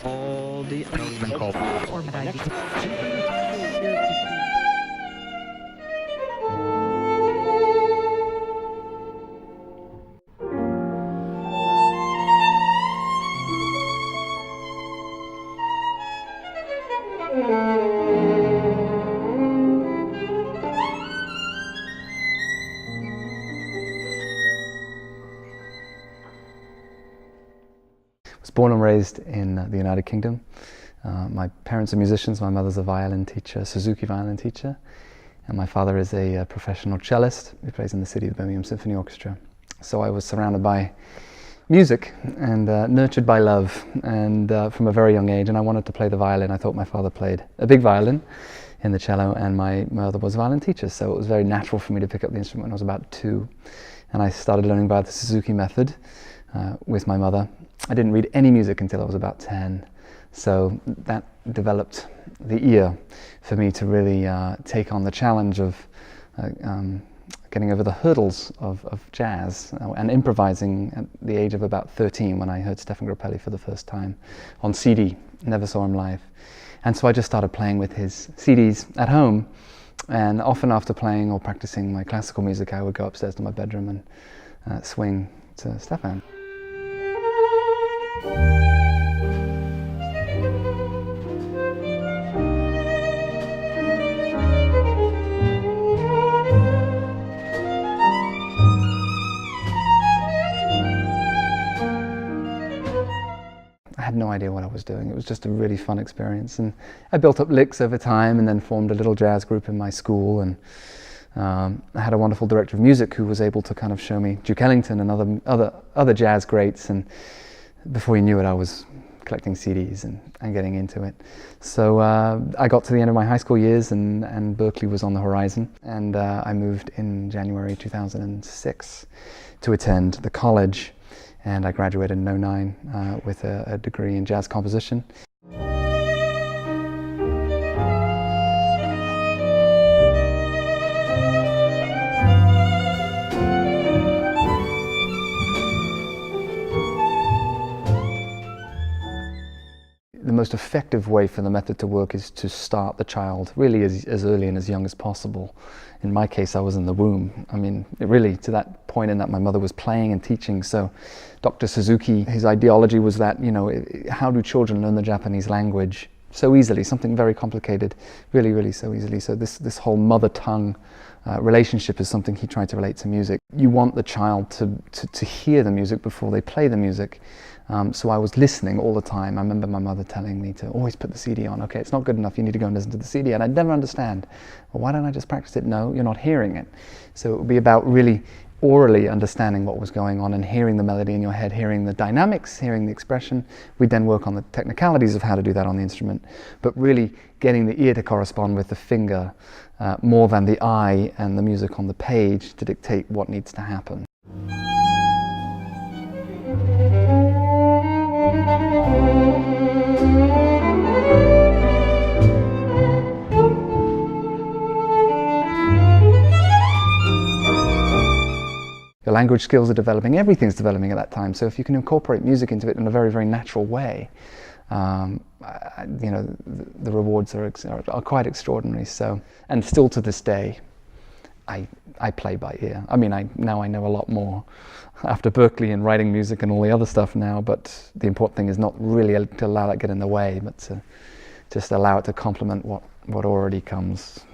all the element called I was born and raised in the United Kingdom. My parents are musicians. My mother's a violin teacher, Suzuki violin teacher, and my father is a professional cellist who plays in the City of Birmingham Symphony Orchestra. So I was surrounded by music and nurtured by love, and from a very young age, and I wanted to play the violin. I thought my father played a big violin in the cello, and my mother was a violin teacher, so it was very natural for me to pick up the instrument when I was about 2, and I started learning by the Suzuki method with my mother. I didn't read any music until I was about 10, so that developed the ear for me to really take on the challenge of getting over the hurdles of jazz and improvising at the age of about 13 when I heard Stefan Grappelli for the first time on CD, never saw him live. And so I just started playing with his CDs at home, and often after playing or practicing my classical music I would go upstairs to my bedroom and swing to Stefan. I had no idea what I was doing. It was just a really fun experience, and I built up licks over time and then formed a little jazz group in my school, and I had a wonderful director of music who was able to kind of show me Duke Ellington and other jazz greats, and before you knew it I was collecting CDs and getting into it. So I got to the end of my high school years, and Berklee was on the horizon, and I moved in January 2006 to attend the college, and I graduated in '09 with a degree in jazz composition. The most effective way for the method to work is to start the child really as early and as young as possible. In my case, I was in the womb. I mean, really to that point in that my mother was playing and teaching. So Dr. Suzuki, his ideology was that, you know, how do children learn the Japanese language so easily, something very complicated, really, really so easily. So this whole mother tongue relationship is something he tried to relate to music. You want the child to hear the music before they play the music. So I was listening all the time. I remember my mother telling me to always put the CD on. Okay, it's not good enough, you need to go and listen to the CD. And I'd never understand. Well, why don't I just practice it? No, you're not hearing it. So it would be about really orally understanding what was going on and hearing the melody in your head, hearing the dynamics, hearing the expression. We'd then work on the technicalities of how to do that on the instrument, but really getting the ear to correspond with the finger more than the eye and the music on the page to dictate what needs to happen. Your language skills are developing, everything's developing at that time, so if you can incorporate music into it in a very, very natural way, you know, the rewards are quite extraordinary. So, and still to this day, I play by ear. I mean, now I know a lot more after Berklee and writing music and all the other stuff now, but the important thing is not really to allow that get in the way, but to just allow it to complement what already comes.